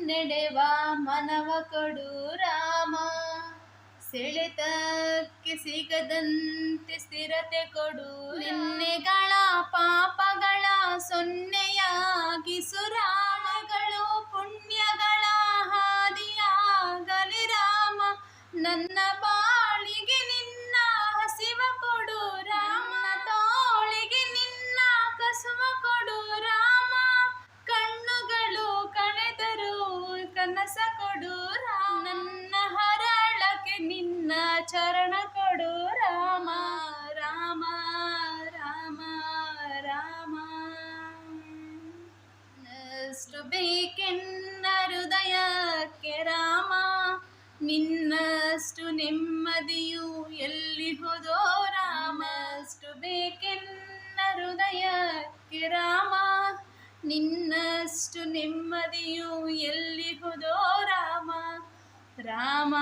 ನಡೆವ ಮನವ ಕೊಡು ರಾಮ. ಸೆಳೆತಕ್ಕೆ ಸಿಗದಂತೆ ಸ್ಥಿರತೆ ಕೊಡು. ನಿನ್ನೆಗಳ ಪಾಪಗಳ ಸೊನ್ನೆಯಾಗಿಸು ರಾಮಗಳು. ಪುಣ್ಯಗಳ ಹಾದಿಯಾಗಲಿ ರಾಮ. ನನ್ನ ಬಾಳಿಗೆ ನಿನ್ನ ಹಸಿವ ಕೊಡು ರಾಮ. ತೋಳಿಗೆ ನಿನ್ನ ಕಸುವ ಕೊಡು ರಾಮ. ಕಣ್ಣುಗಳು ಕಳೆದರು ಕನಸ ಕೊಡು ರಾಮ. ನನ್ನ ಹರಳಕ್ಕೆ ನಿನ್ನ ಚರಣ ಕೊಡು ರಾಮ. ರಾಮ ರಾಮ ರಾಮ. ನಷ್ಟು ಬೇಕೆನ್ನ ಹೃದಯಕ್ಕೆ ರಾಮ. ನಿನ್ನಷ್ಟು ನೆಮ್ಮದಿಯು ಎಲ್ಲಿ ಹೋದೋ ರಾಮ. ಅಷ್ಟು ಬೇಕೆನ್ನ ಹೃದಯಕ್ಕೆ ರಾಮ. ನಿನ್ನಷ್ಟು ನೆಮ್ಮದಿಯು ಎಲ್ಲಿ ಹೋದೋ ರಾಮ. ರಾಮ